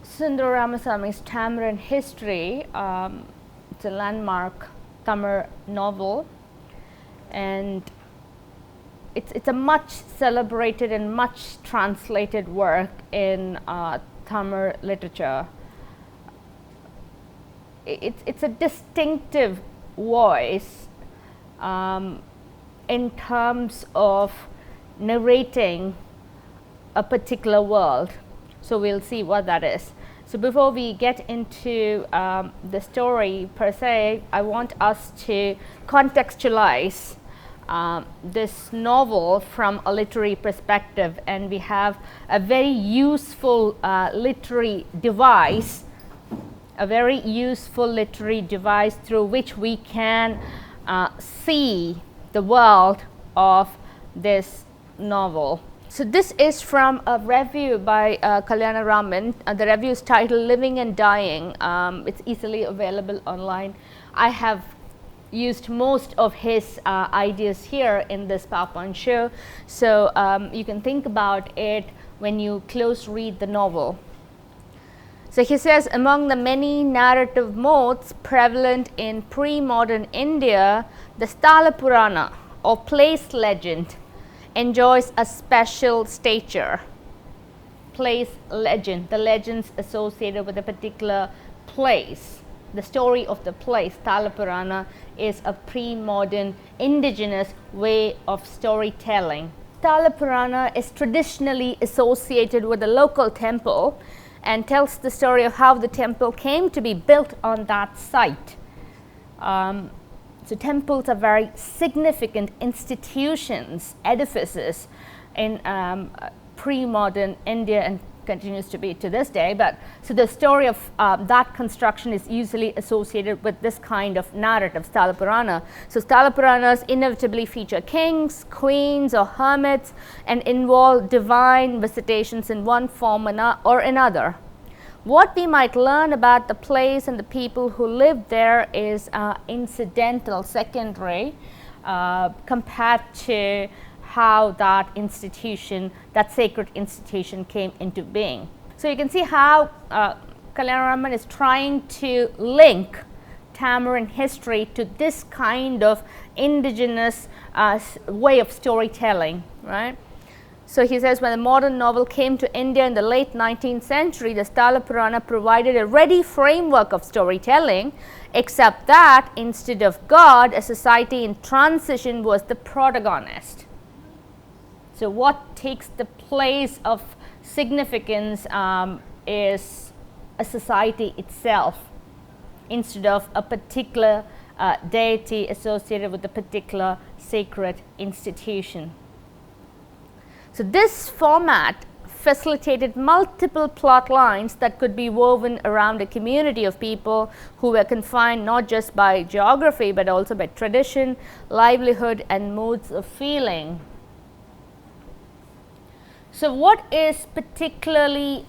Sundara Ramaswamy's Tamarind History. It's a landmark Tamil novel, and it's a much celebrated and much translated work in Tamil literature. It's a distinctive voice in terms of narrating a particular world. So we'll see what that is. So before we get into the story per se, I want us to contextualize this novel from a literary perspective, and we have a very useful literary device, through which we can see the world of this novel. So this is from a review by Kalyana Raman. The review is titled Living and Dying. It's easily available online. I have used most of his ideas here in this PowerPoint show, so you can think about it when you close read the novel. So he says, among the many narrative modes prevalent in pre-modern India, the Sthala Purana or place legend enjoys a special stature. Place legend, the legends associated with a particular place. The story of the place, Sthala Purana, is a pre-modern indigenous way of storytelling. Sthala Purana is traditionally associated with a local temple and tells the story of how the temple came to be built on that site. So temples are very significant institutions, edifices in pre-modern India, and continues to be to this day. But so the story of that construction is usually associated with this kind of narrative, Sthala Purana. So Sthala Puranas inevitably feature kings, queens, or hermits, and involve divine visitations in one form or another. What we might learn about the place and the people who live there is incidental, secondary, compared to how that institution, that sacred institution, came into being. So you can see how Kalyana Raman is trying to link Tamarind history to this kind of indigenous way of storytelling, right? So he says, when the modern novel came to India in the late 19th century, the Sthala Purana provided a ready framework of storytelling, except that instead of God, a society in transition was the protagonist. So what takes the place of significance is a society itself, instead of a particular deity associated with a particular sacred institution. So this format facilitated multiple plot lines that could be woven around a community of people who were confined not just by geography but also by tradition, livelihood, and modes of feeling. So what is particularly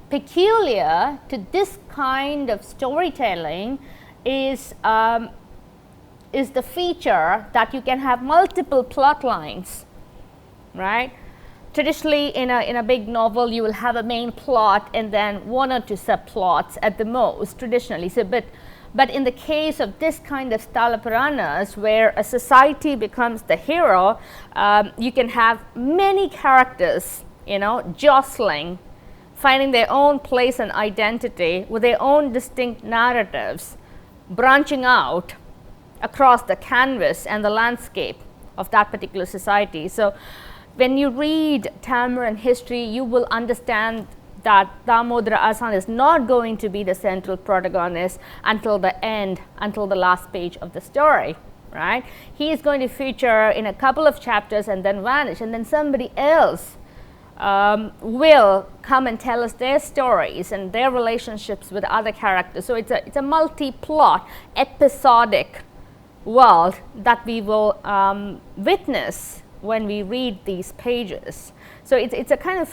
peculiar to this kind of storytelling is the feature that you can have multiple plot lines, right? Traditionally, in a big novel, you will have a main plot and then one or two subplots at the most, traditionally. So, but in the case of this kind of Sthala Puranas, where a society becomes the hero, you can have many characters, jostling, finding their own place and identity with their own distinct narratives, branching out across the canvas and the landscape of that particular society. So when you read Tamarind history, you will understand that Damodara Asan is not going to be the central protagonist until the end, until the last page of the story, right? He is going to feature in a couple of chapters and then vanish, and then somebody else will come and tell us their stories and their relationships with other characters. So it's a multi-plot, episodic world that we will witness when we read these pages. So it's a kind of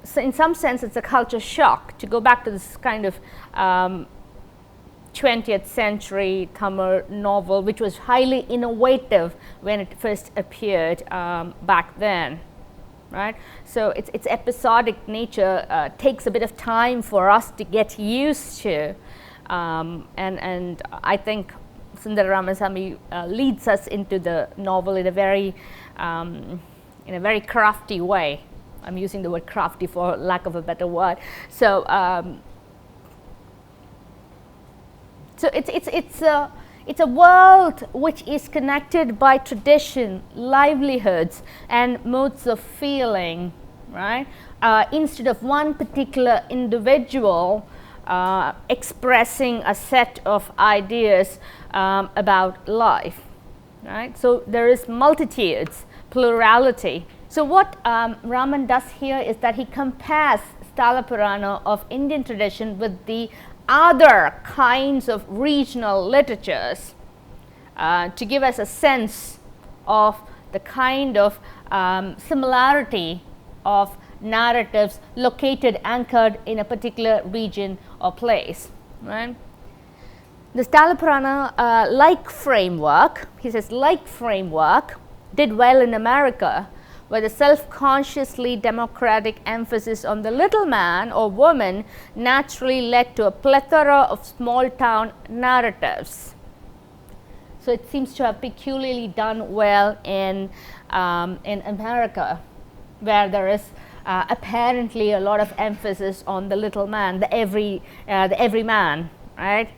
so in some sense it's a culture shock to go back to this kind of 20th century Tamil novel, which was highly innovative when it first appeared back then. right? So its episodic nature takes a bit of time for us to get used to, and I think Sundara Ramasamy leads us into the novel in a very crafty way. I'm using the word crafty for lack of a better word. So it's a world which is connected by tradition, livelihoods, and modes of feeling, right? Instead of one particular individual expressing a set of ideas about life, right? So there is multitudes, plurality. So what Raman does here is that he compares Sthala Purana of Indian tradition with the other kinds of regional literatures to give us a sense of the kind of similarity of narratives located, anchored in a particular region or place, right? The Sthala Purana like framework, he says, like framework did well in America, where the self-consciously democratic emphasis on the little man or woman naturally led to a plethora of small-town narratives. So it seems to have peculiarly done well in America, where there is apparently a lot of emphasis on the little man, the everyman, right?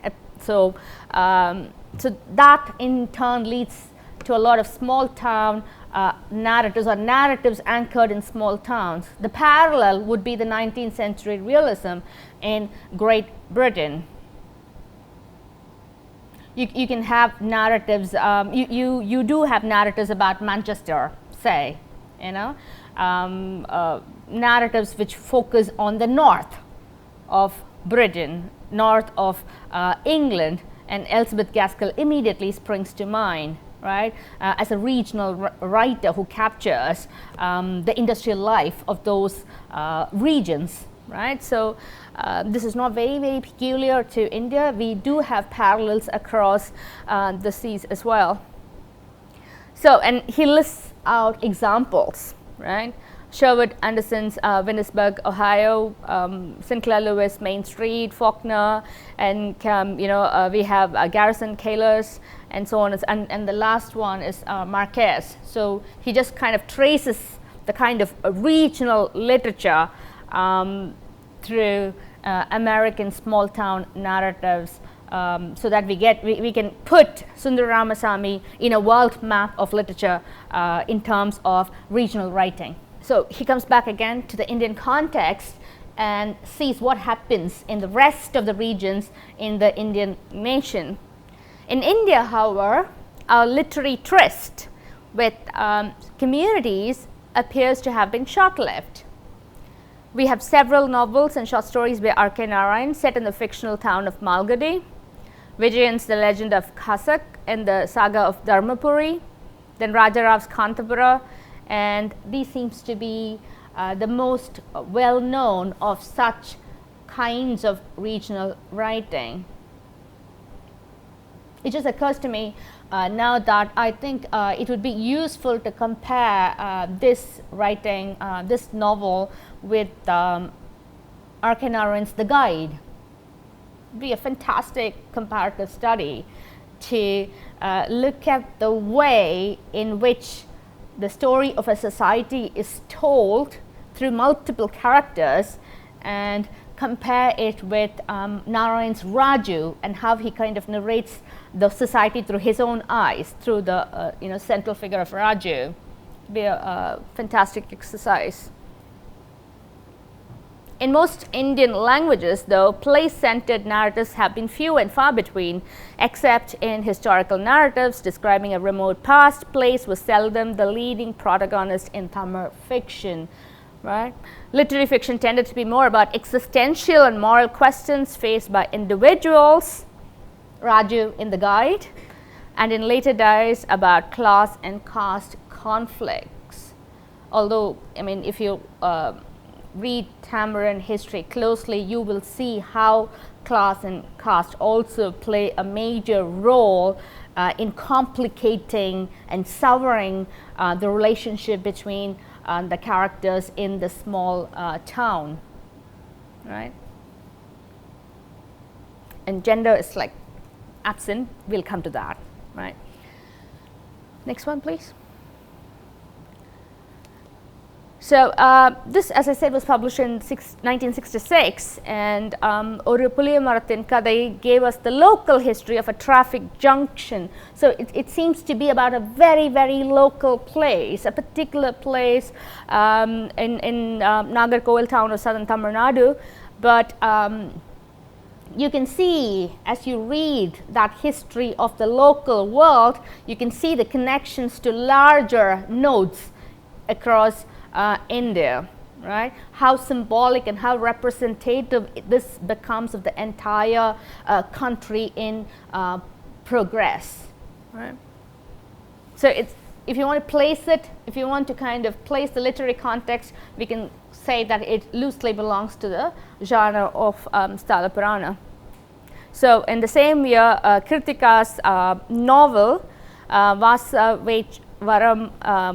So that in turn leads to a lot of small-town narratives, or narratives anchored in small towns. The parallel would be the 19th century realism in Great Britain. You can have narratives, you do have narratives about Manchester, say, you know, narratives which focus on the north of Britain, north of England, and Elizabeth Gaskell immediately springs to mind, right, as a regional writer who captures the industrial life of those regions, right. So this is not very, very peculiar to India. We do have parallels across the seas as well. So, and he lists out examples, right. Sherwood Anderson's Venusburg, Ohio, Sinclair Lewis, Main Street, Faulkner, and we have Garrison Kaler's, and so on. And the last one is Marquez. So he just kind of traces the kind of regional literature through American small town narratives, so that we can put Sundara Ramasamy in a world map of literature in terms of regional writing. So he comes back again to the Indian context and sees what happens in the rest of the regions in the Indian nation. In India, however, our literary tryst with communities appears to have been short-lived. We have several novels and short stories by R.K. Narayan set in the fictional town of Malgudi, Vijayan's The Legend of Khasak and the Saga of Dharmapuri, then Rajarav's Kantapura, and these seems to be the most well-known of such kinds of regional writing. It just occurs to me now that I think it would be useful to compare this writing, this novel, with R.K. Narayan's The Guide. It would be a fantastic comparative study to look at the way in which the story of a society is told through multiple characters, and compare it with Narayan's Raju and how he kind of narrates the society through his own eyes, through the central figure of Raju. It'd be a fantastic exercise. In most Indian languages, though, place-centered narratives have been few and far between. Except in historical narratives describing a remote past, place was seldom the leading protagonist in Tamil fiction. Right? Literary fiction tended to be more about existential and moral questions faced by individuals, Raju in The Guide, and in later days about class and caste conflicts. Although, I mean, if you read Tamarind history closely, you will see how class and caste also play a major role in complicating and souring the relationship between the characters in the small town, right? And gender is like absent. We'll come to that, right? Next one, please. So this, as I said, was published in 1966, and Oru Puliyamarthin Kadai gave us the local history of a traffic junction. So it seems to be about a very, very local place, a particular place in Nagarkoil town of southern Tamil Nadu. But you can see, as you read that history of the local world, you can see the connections to larger nodes across India, right? How symbolic and how representative this becomes of the entire country in progress, right? So it's, if you want to place it, if you want to kind of place the literary context, we can say that it loosely belongs to the genre of Sthala Purana. So in the same year, Kirtika's novel Vasa Vech Varam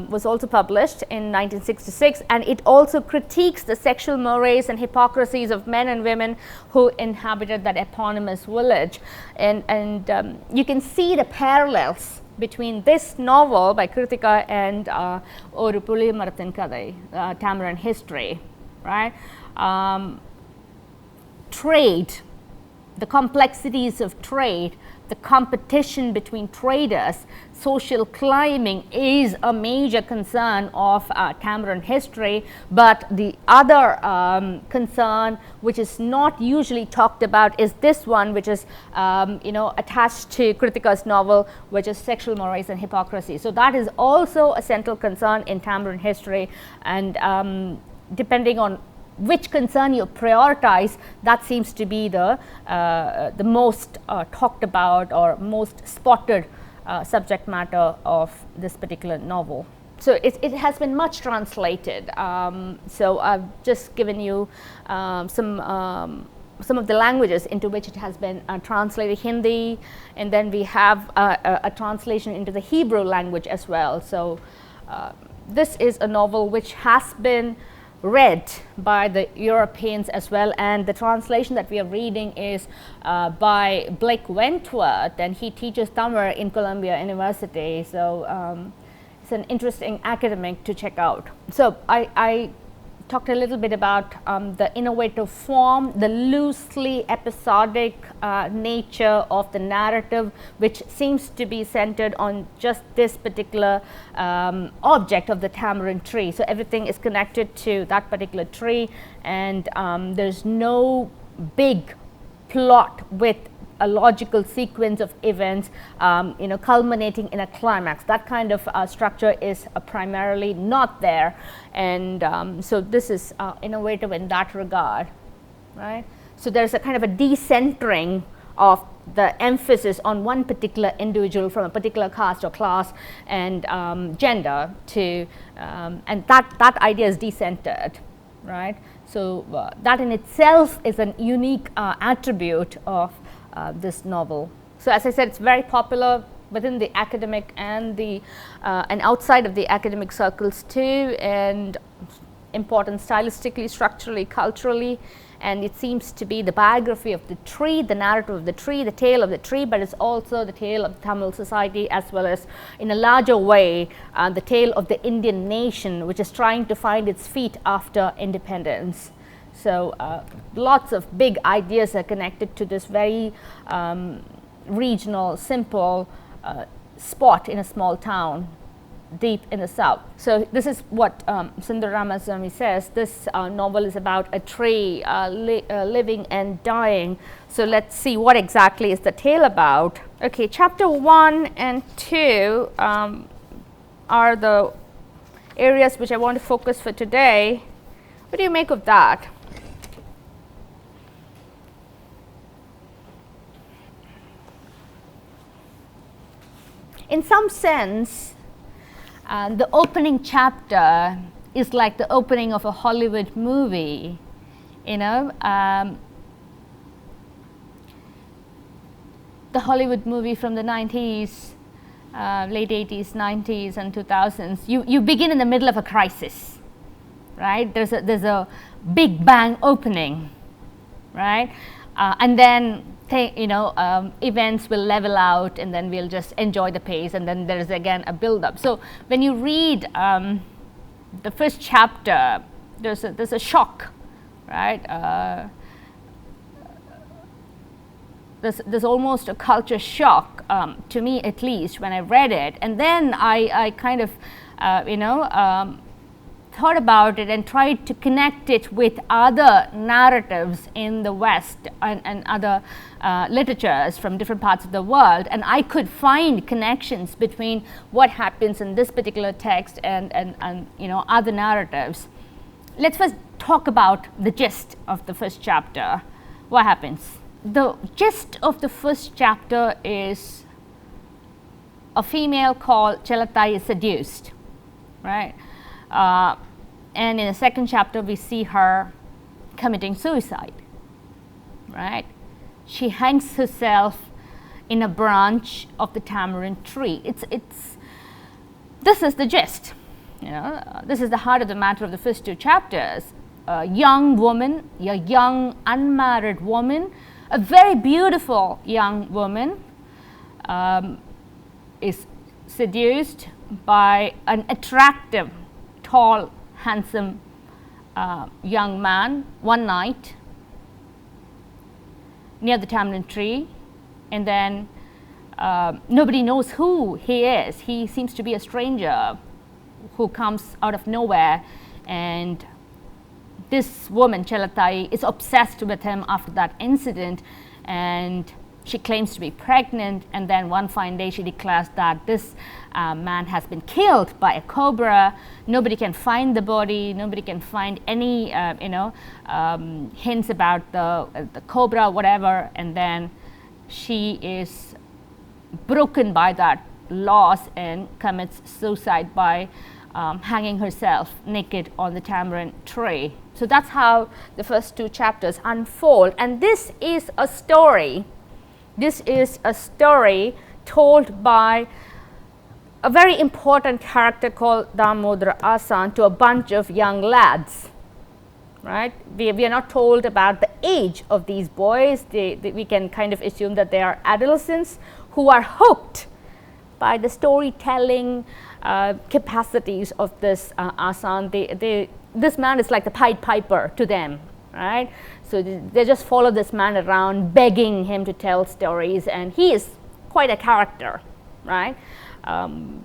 was also published in 1966, and it also critiques the sexual mores and hypocrisies of men and women who inhabited that eponymous village. And you can see the parallels between this novel by Kritika and Oru Puliyamarthin Kadai, Tamarind History, right? Trade, the complexities of trade, the competition between traders, social climbing is a major concern of Tamarind history. But the other concern, which is not usually talked about, is this one, which is attached to Kritika's novel, which is sexual mores and hypocrisy. So that is also a central concern in Tamarind history, and depending on which concern you prioritize, that seems to be the most talked about or most spotted subject matter of this particular novel. So it has been much translated. So I've just given you some of the languages into which it has been translated: Hindi, and then we have a translation into the Hebrew language as well. So this is a novel which has been read by the Europeans as well, and the translation that we are reading is by Blake Wentworth, and he teaches Tamil in Columbia University. So it's an interesting academic to check out. So I talked a little bit about the innovative form, the loosely episodic nature of the narrative, which seems to be centered on just this particular object of the tamarind tree. So everything is connected to that particular tree, and there's no big plot with a logical sequence of events culminating in a climax. That kind of structure is primarily not there, and so this is innovative in that regard, right? So there's a kind of a decentering of the emphasis on one particular individual from a particular caste or class and gender to and that idea is decentered, right? So that in itself is a unique attribute of this novel. So as I said, it's very popular within the academic and the and outside of the academic circles too, and important stylistically, structurally, culturally. And it seems to be the biography of the tree, the narrative of the tree, the tale of the tree, but it's also the tale of Tamil society, as well as in a larger way the tale of the Indian nation, which is trying to find its feet after independence. So lots of big ideas are connected to this very regional, simple spot in a small town deep in the south. So this is what Sundar Ramaswamy says. This novel is about a tree living and dying. So let's see what exactly is the tale about. Okay, chapter 1 and 2 are the areas which I want to focus for today. What do you make of that? In some sense, the opening chapter is like the opening of a Hollywood movie, the Hollywood movie from the 90s, late 80s, 90s and 2000s. You begin in the middle of a crisis, right? There's a big bang opening, right? And then events will level out, and then we'll just enjoy the pace, and then there's again a build up. So when you read the first chapter, there's a shock, right? There's almost a culture shock, to me at least, when I read it. And then I kind of thought about it and tried to connect it with other narratives in the West and other literatures from different parts of the world, and I could find connections between what happens in this particular text and other narratives. Let's first talk about the gist of the first chapter. What happens? The gist of the first chapter is a female called Chelatai is seduced, right? And in the second chapter, we see her committing suicide, right? She hangs herself in a branch of the tamarind tree. This is the gist, this is the heart of the matter of the first two chapters. A young woman, a young unmarried woman, a very beautiful young woman is seduced by an attractive, tall, handsome young man one night near the tamarind tree, and then nobody knows who he is. He seems to be a stranger who comes out of nowhere, and this woman, Chelatai, is obsessed with him after that incident, and she claims to be pregnant, and then one fine day she declares that this man has been killed by a cobra. Nobody can find the body, nobody can find any hints about the cobra, whatever, and then she is broken by that loss and commits suicide by hanging herself naked on the tamarind tree. So that's how the first two chapters unfold, and this is a story. This is a story told by a very important character called Damodara Asan to a bunch of young lads, right? We are not told about the age of these boys. We can kind of assume that they are adolescents who are hooked by the storytelling capacities of this Asan. This man is like the Pied Piper to them, right? So they just follow this man around, begging him to tell stories, and he is quite a character, right?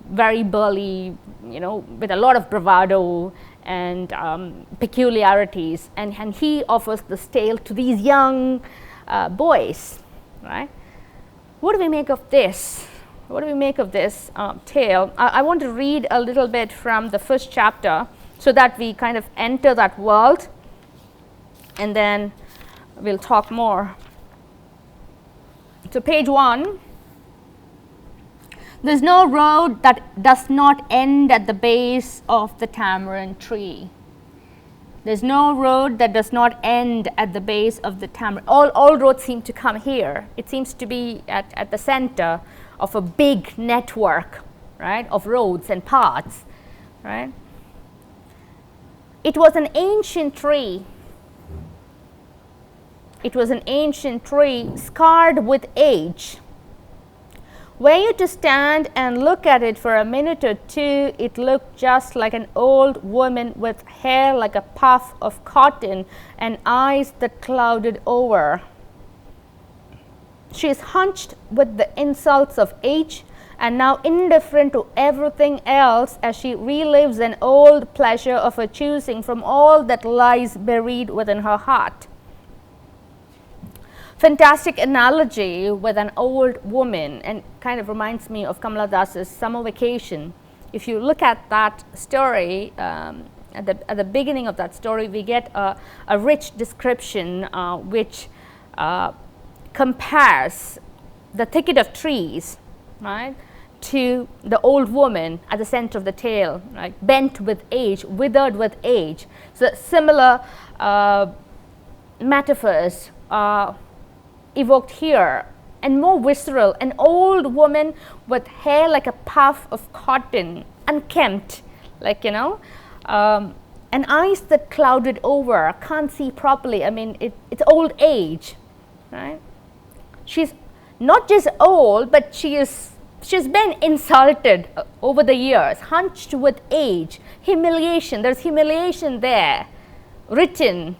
Very burly, with a lot of bravado and peculiarities, and he offers this tale to these young boys, right? What do we make of this? What do we make of this tale? I want to read a little bit from the first chapter so that we kind of enter that world, and then we'll talk more. So page 1. There's no road that does not end at the base of the tamarind tree. There's no road that does not end at the base of the tamarind. All roads seem to come here. It seems to be at the center of a big network, right, of roads and paths, right? It was an ancient tree. It was an ancient tree scarred with age. Were you to stand and look at it for a minute or two, it looked just like an old woman with hair like a puff of cotton and eyes that clouded over. She is hunched with the insults of age and now indifferent to everything else as she relives an old pleasure of her choosing from all that lies buried within her heart. Fantastic analogy with an old woman, and kind of reminds me of Kamala Das's Summer Vacation. If you look at that story, at the beginning of that story, we get a rich description which compares the thicket of trees, right, to the old woman at the center of the tale, right, bent with age, withered with age. So similar metaphors are evoked here, and more visceral. An old woman with hair like a puff of cotton, unkempt, like and eyes that clouded over, can't see properly. I mean, it's old age, right? She's not just old, but she's been insulted over the years, hunched with age, humiliation. There's humiliation there, written,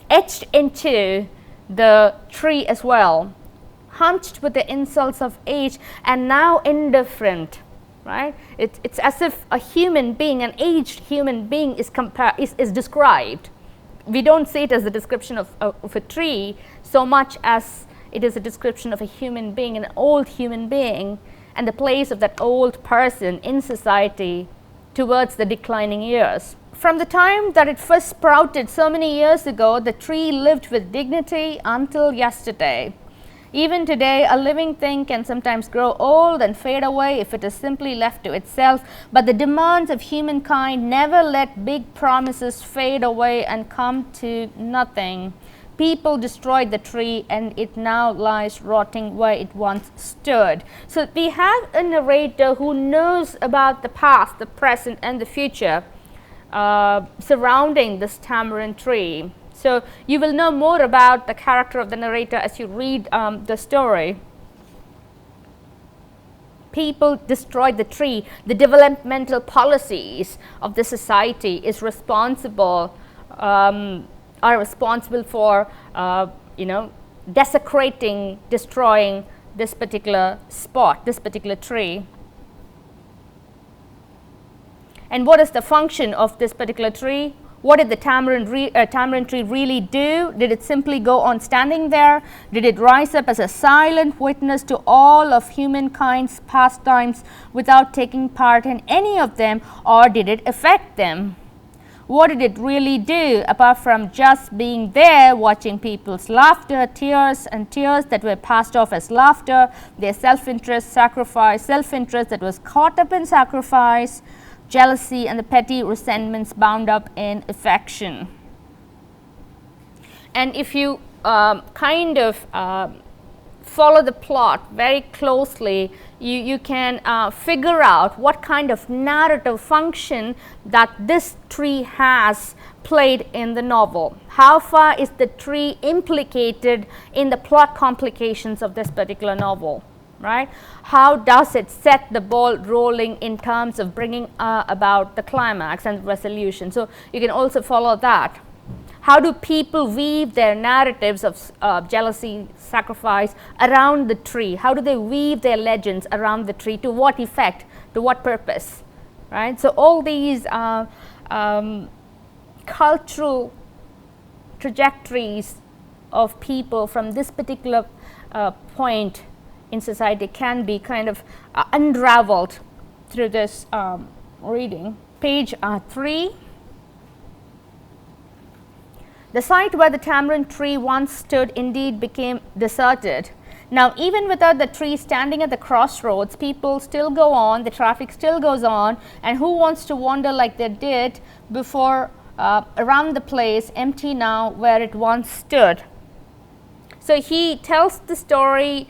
etched into the tree as well. Hunched with the insults of age and now indifferent, right? It's as if a human being, an aged human being is described. We don't see it as a description of a tree so much as it is a description of a human being, an old human being, and the place of that old person in society towards the declining years. From the time that it first sprouted so many years ago, the tree lived with dignity until yesterday. Even today, a living thing can sometimes grow old and fade away if it is simply left to itself, but the demands of humankind never let big promises fade away and come to nothing. People destroyed the tree and it now lies rotting where it once stood. So we have a narrator who knows about the past, the present and the future surrounding this tamarind tree. So you will know more about the character of the narrator as you read the story. People destroyed the tree. The developmental policies of the society are responsible for desecrating, destroying this particular spot, this particular tree. And what is the function of this particular tree? What did the tamarind tree really do? Did it simply go on standing there? Did it rise up as a silent witness to all of humankind's pastimes without taking part in any of them, or did it affect them? What did it really do apart from just being there, watching people's laughter, tears that were passed off as laughter, their self-interest that was caught up in sacrifice, jealousy and the petty resentments bound up in affection? And if you follow the plot very closely, you can figure out what kind of narrative function that this tree has played in the novel. How far is the tree implicated in the plot complications of this particular novel? Right? How does it set the ball rolling in terms of bringing about the climax and resolution? So you can also follow that. How do people weave their narratives of jealousy, sacrifice around the tree? How do they weave their legends around the tree? To what effect? To what purpose? Right? So all these cultural trajectories of people from this particular point in society can be kind of unraveled through this reading. Page 3. The site where the tamarind tree once stood indeed became deserted. Now, even without the tree standing at the crossroads, people still go on, the traffic still goes on, and who wants to wander like they did before around the place, empty now where it once stood? So he tells the story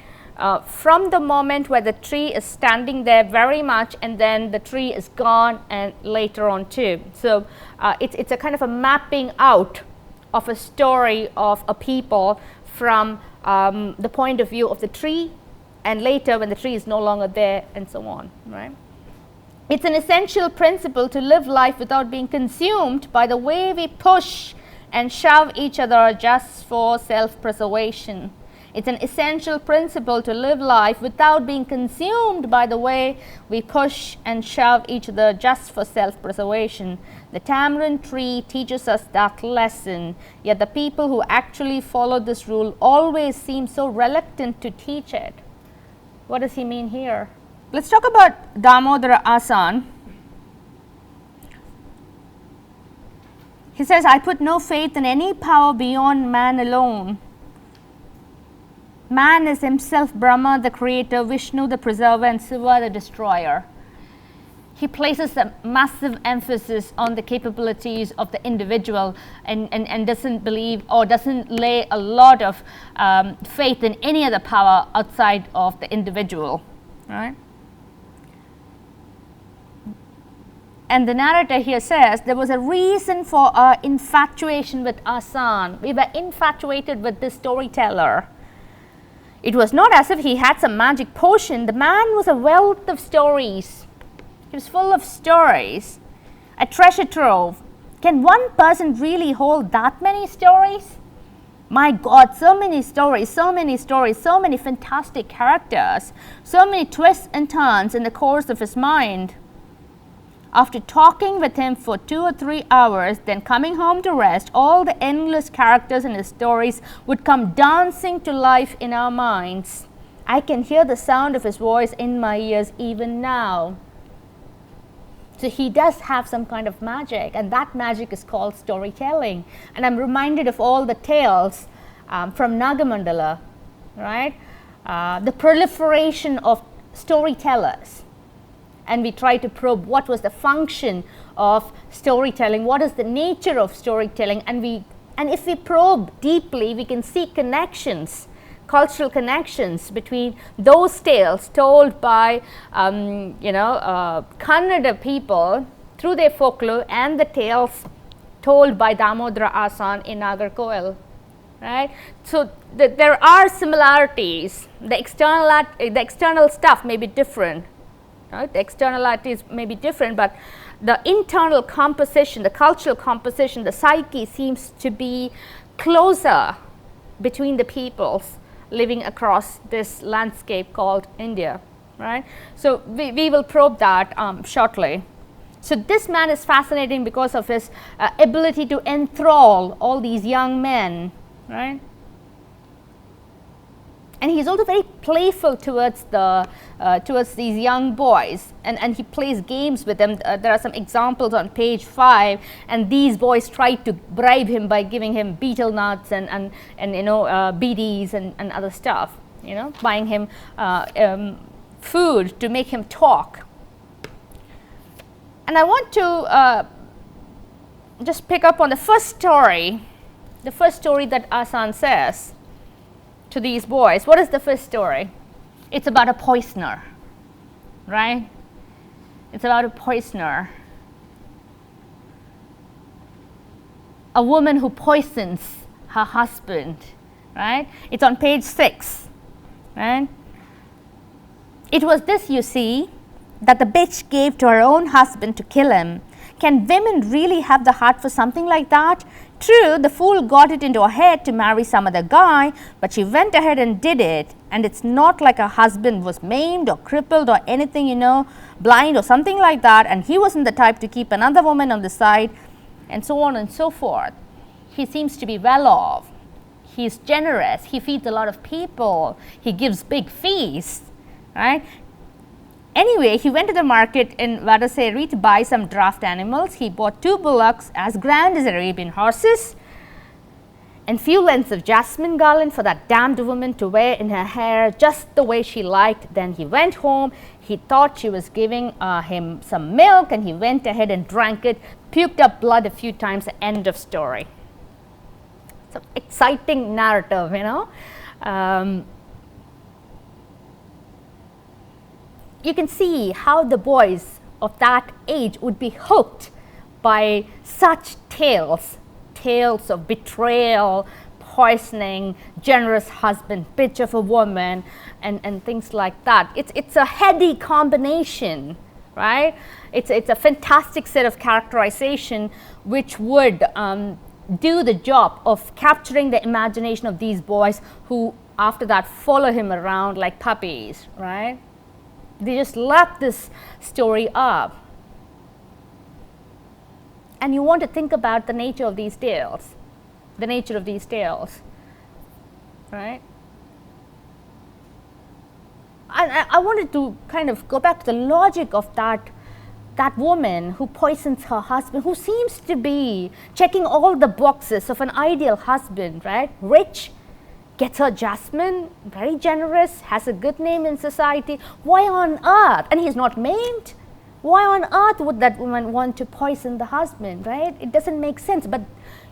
from the moment where the tree is standing there very much, and then the tree is gone, and later on too. So it's a kind of a mapping out of a story of a people from the point of view of the tree, and later when the tree is no longer there, and so on. Right? It's an essential principle to live life without being consumed by the way we push and shove each other just for self-preservation. It's an essential principle to live life without being consumed by the way we push and shove each other just for self-preservation. The tamarind tree teaches us that lesson, yet the people who actually follow this rule always seem so reluctant to teach it. What does he mean here? Let's talk about Damodara Asan. He says, I put no faith in any power beyond man alone. Man is himself Brahma, the creator, Vishnu, the preserver, and Shiva, the destroyer. He places a massive emphasis on the capabilities of the individual, and doesn't believe or doesn't lay a lot of faith in any other power outside of the individual. Right? And the narrator here says, there was a reason for our infatuation with Asan. We were infatuated with this storyteller. It was not as if he had some magic potion. The man was a wealth of stories. He was full of stories, a treasure trove. Can one person really hold that many stories? My God, so many stories, so many stories, so many fantastic characters, so many twists and turns in the course of his mind. After talking with him for 2 or 3 hours, then coming home to rest, all the endless characters in his stories would come dancing to life in our minds. I can hear the sound of his voice in my ears even now. So he does have some kind of magic, and that magic is called storytelling. And I'm reminded of all the tales from Nagamandala, right? The proliferation of storytellers. And we try to probe what was the function of storytelling, what is the nature of storytelling, and if we probe deeply, we can see connections, cultural connections between those tales told by Kannada people through their folklore and the tales told by Damodara Asan in Nagarkoil, right? So there are similarities. The external stuff may be different. Right? The externalities may be different, but the internal composition, the cultural composition, the psyche seems to be closer between the peoples living across this landscape called India, right? So we will probe that shortly. So this man is fascinating because of his ability to enthrall all these young men, right? And he's also very playful towards these young boys, and he plays games with them. There are some examples on page 5, and these boys try to bribe him by giving him betel nuts and BDs and other stuff, buying him food to make him talk. And I want to just pick up on the first story that Asan says to these boys. What is the first story? It's about a poisoner, right? It's about a poisoner. A woman who poisons her husband, right? It's on page 6, right? It was this, you see, that the bitch gave to her own husband to kill him. Can women really have the heart for something like that? True, the fool got it into her head to marry some other guy, but she went ahead and did it. And it's not like her husband was maimed or crippled or anything, blind or something like that, and he wasn't the type to keep another woman on the side, and so on and so forth. He seems to be well off. He's generous. He feeds a lot of people. He gives big feasts, right? Anyway, he went to the market in Vadaseri to buy some draft animals. He bought 2 bullocks as grand as Arabian horses and few lengths of jasmine garland for that damned woman to wear in her hair just the way she liked. Then he went home. He thought she was giving him some milk, and he went ahead and drank it, puked up blood a few times, end of story. It's an exciting narrative, You can see how the boys of that age would be hooked by such tales of betrayal, poisoning, generous husband, bitch of a woman, and things like that. It's a heady combination, right? It's a fantastic set of characterization which would do the job of capturing the imagination of these boys, who after that follow him around like puppies, right? They just lap this story up. And you want to think about the nature of these tales, right? I wanted to kind of go back to the logic of that woman who poisons her husband, who seems to be checking all the boxes of an ideal husband, right? Rich, gets her jasmine, very generous, has a good name in society. Why on earth? And he's not maimed. Why on earth would that woman want to poison the husband, right? It doesn't make sense, but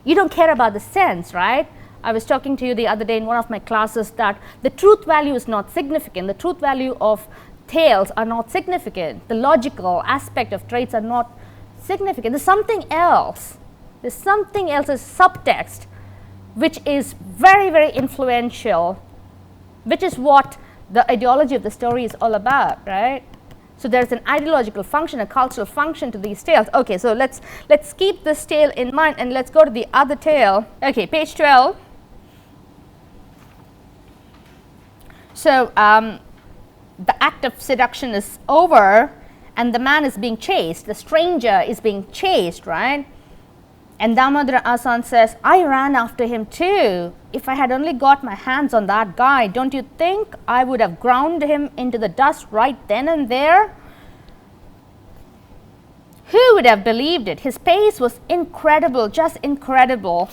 you don't care about the sense, right? I was talking to you the other day in one of my classes that the truth value is not significant. The truth value of tales are not significant. The logical aspect of traits are not significant. There's something else. There's something else, a subtext, which is very, very influential, which is what the ideology of the story is all about, right? So there's an ideological function, a cultural function to these tales. Okay, so let's keep this tale in mind and let's go to the other tale. Okay, page 12. So the act of seduction is over and the man is being chased, the stranger is being chased, right? And Damodara Asan says, I ran after him too. If I had only got my hands on that guy, don't you think I would have ground him into the dust right then and there? Who would have believed it? His pace was incredible, just incredible.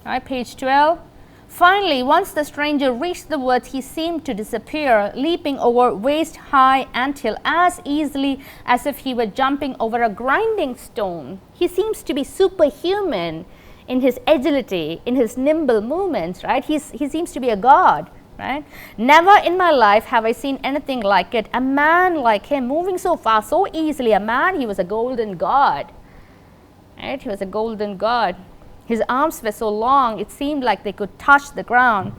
Right, page 12. Finally, once the stranger reached the woods, he seemed to disappear, leaping over waist-high anthill as easily as if he were jumping over a grinding stone. He seems to be superhuman in his agility, in his nimble movements, right? He seems to be a god, right? Never in my life have I seen anything like it. A man like him moving so fast, so easily. A man, he was a golden god, right? He was a golden god. His arms were so long, it seemed like they could touch the ground.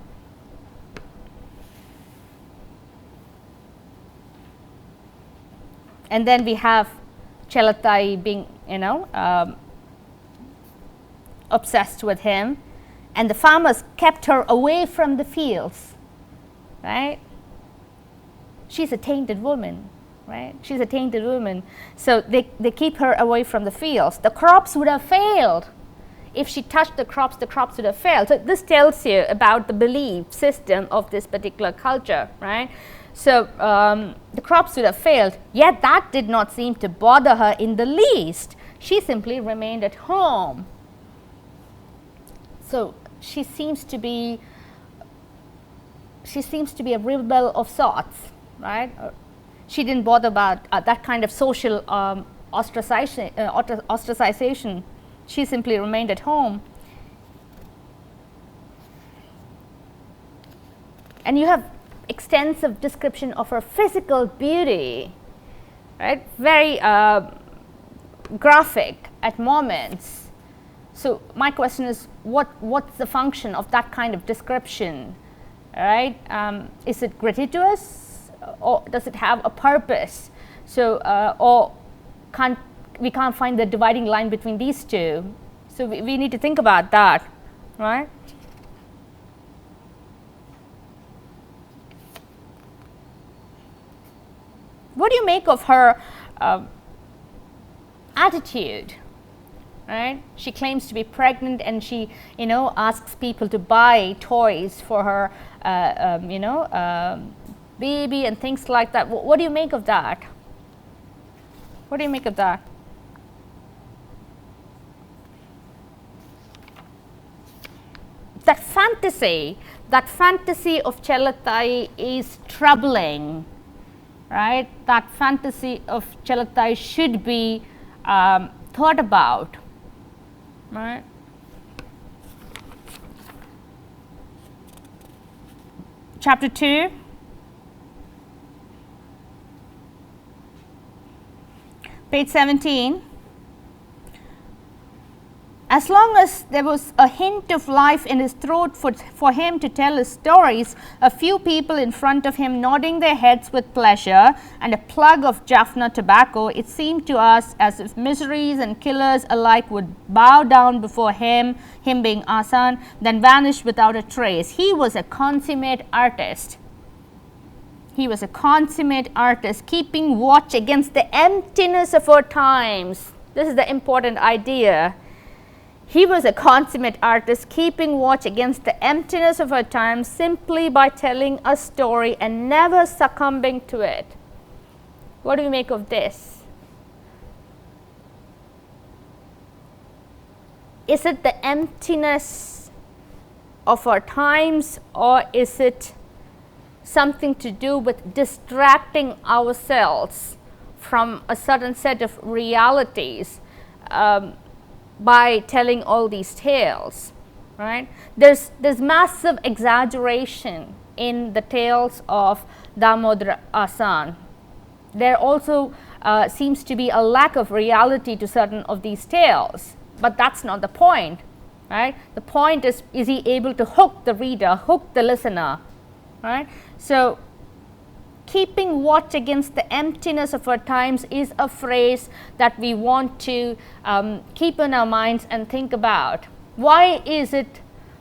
And then we have Chelatai being, obsessed with him. And the farmers kept her away from the fields, right? She's a tainted woman, right? She's a tainted woman. So they keep her away from the fields. The crops would have failed. If she touched the crops would have failed. So this tells you about the belief system of this particular culture, right? So the crops would have failed, yet that did not seem to bother her in the least. She simply remained at home. So she seems to be a rebel of sorts, right? She didn't bother about that kind of social ostracization. She simply remained at home. And you have extensive description of her physical beauty, right? Very graphic at moments. So my question is, what's the function of that kind of description, right? Is it gratuitous, or does it have a purpose? So, or we can't find the dividing line between these two. So we need to think about that, right? What do you make of her attitude, right? She claims to be pregnant and she, asks people to buy toys for her, baby and things like that. What do you make of that? What do you make of that? That fantasy of Chelatai is troubling, right? That fantasy of Chelatai should be thought about, right? Chapter 2. Page 17. As long as there was a hint of life in his throat for him to tell his stories, a few people in front of him nodding their heads with pleasure, and a plug of Jaffna tobacco, it seemed to us as if miseries and killers alike would bow down before him being Asan, then vanish without a trace. He was a consummate artist. He was a consummate artist, keeping watch against the emptiness of our times. This is the important idea. He was a consummate artist, keeping watch against the emptiness of our time simply by telling a story and never succumbing to it. What do you make of this? Is it the emptiness of our times, or is it something to do with distracting ourselves from a certain set of realities? By telling all these tales, right? There's massive exaggeration in the tales of Damodara Asan. They're also seems to be a lack of reality to certain of these tales. But that's not the point, right? The point is he able to hook the reader, hook the listener, right? So keeping watch against the emptiness of our times is a phrase that we want to keep in our minds and think about. Why is it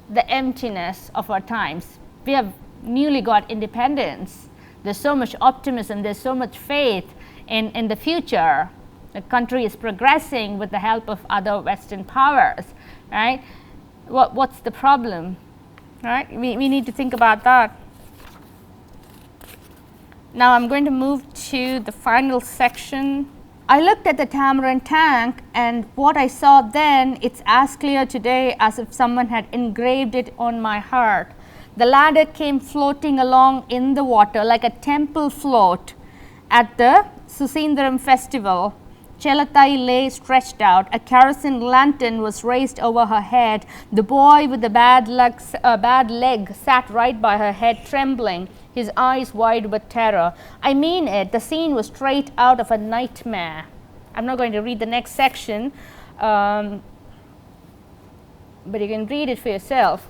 the emptiness of our times? We have newly got independence. There's so much optimism, there's so much faith in the future. The country is progressing with the help of other Western powers, right? What's the problem, right? We need to think about that. Now I'm going to move to the final section. I looked at the tamarind tank, and what I saw then, it's as clear today as if someone had engraved it on my heart. The ladder came floating along in the water like a temple float at the Susindaram festival. Chelatai lay stretched out. A kerosene lantern was raised over her head. The boy with the bad leg sat right by her head, trembling, his eyes wide with terror. I mean it, the scene was straight out of a nightmare. I'm not going to read the next section, but you can read it for yourself.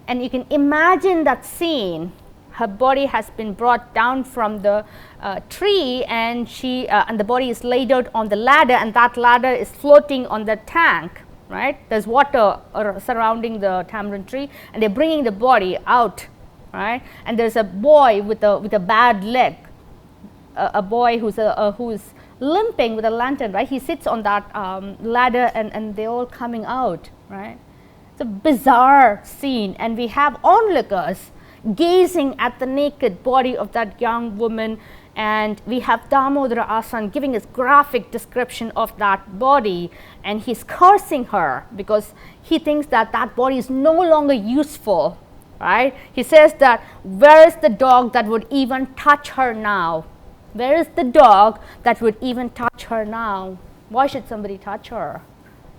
And you can imagine that scene. Her body has been brought down from the tree, and the body is laid out on the ladder, and that ladder is floating on the tank, right? There's water surrounding the tamarind tree, and they're bringing the body out, right? And there's a boy with a bad leg, a boy who's limping with a lantern, right? He sits on that ladder, and they're all coming out, right? It's a bizarre scene, and we have onlookers gazing at the naked body of that young woman, and we have Damodara Asan giving his graphic description of that body, and he's cursing her because he thinks that that body is no longer useful, right? He says that, where is the dog that would even touch her now? Where is the dog that would even touch her now? Why should somebody touch her?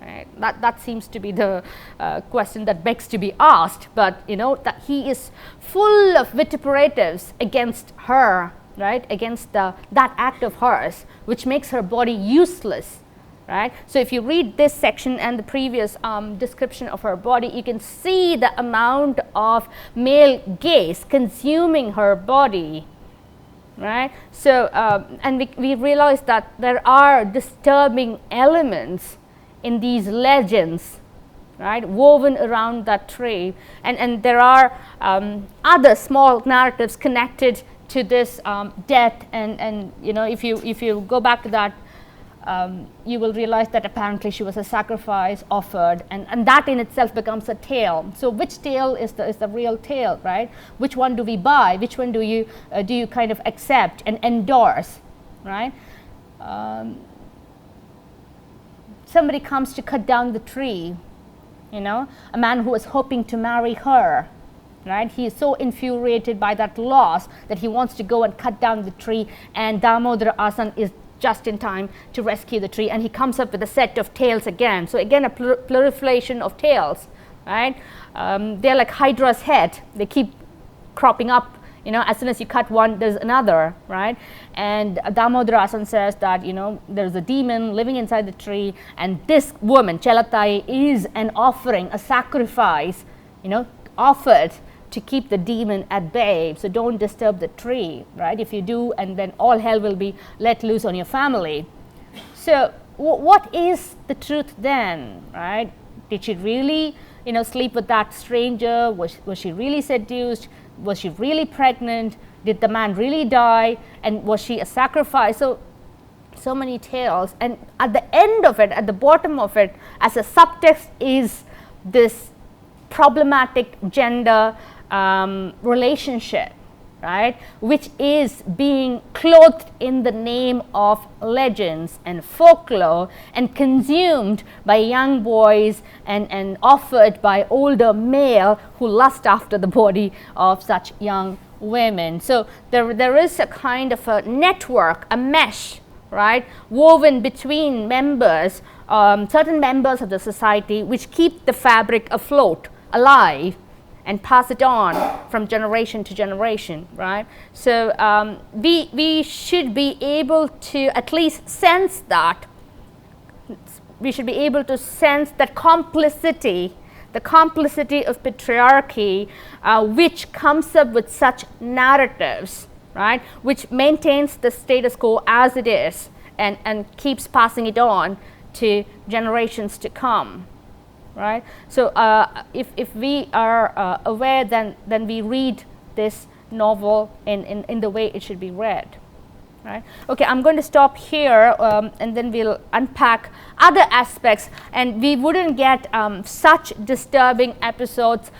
Right? That seems to be the question that begs to be asked, but you know that he is full of vituperatives against her, right? Against that act of hers, which makes her body useless, right? So if you read this section and the previous description of her body, you can see the amount of male gaze consuming her body, right? So and we realize that there are disturbing elements in these legends, right, woven around that tree, and there are other small narratives connected to this death, and you know, if you go back to that, you will realize that apparently she was a sacrifice offered, and that in itself becomes a tale. So which tale is the real tale, right? Which one do we buy? Which one do you kind of accept and endorse, right? Somebody comes to cut down the tree, you know, a man who was hoping to marry her, right? He is so infuriated by that loss that he wants to go and cut down the tree, and Damodara Asan is just in time to rescue the tree, and he comes up with a set of tales again. So again, a proliferation of tales, right? They're like Hydra's head. They keep cropping up. You know, as soon as you cut one, there's another, right? And Damodara Asan says that, you know, there's a demon living inside the tree, and this woman, Chelatai, is an offering, a sacrifice, you know, offered to keep the demon at bay. So don't disturb the tree, right? If you do, and then all hell will be let loose on your family. So what is the truth then, right? Did she really, you know, sleep with that stranger? Was she really seduced? Was she really pregnant? Did the man really die? And was she a sacrifice? So many tales. And at the end of it, at the bottom of it, as a subtext is this problematic gender relationship, right? Which is being clothed in the name of legends and folklore and consumed by young boys and offered by older male who lust after the body of such young women. So there is a kind of a network, a mesh, right, woven between members, certain members of the society, which keep the fabric afloat, alive, and pass it on from generation to generation, right? So we should be able to at least sense that. We should be able to sense that complicity, the complicity of patriarchy, which comes up with such narratives, right, which maintains the status quo as it is and keeps passing it on to generations to come, right? So if we are aware, then we read this novel in the way it should be read. Right. Okay, I'm going to stop here and then we'll unpack other aspects, and we wouldn't get such disturbing episodes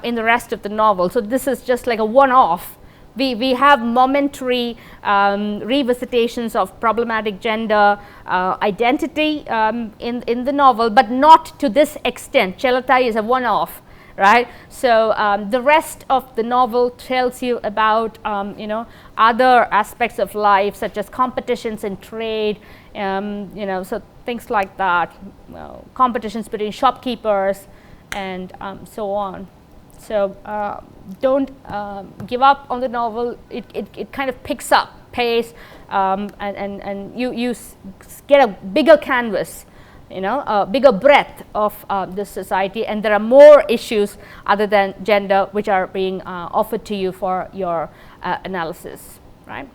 in the rest of the novel. So this is just like a one-off. We have momentary revisitations of problematic gender identity in the novel, but not to this extent. Chelatai is a one-off. Right, so the rest of the novel tells you about other aspects of life, such as competitions in trade, so things like that, competitions between shopkeepers, and so on. So don't give up on the novel. It kind of picks up pace, and you get a bigger canvas. A bigger breadth of this society, and there are more issues other than gender which are being offered to you for your analysis, right?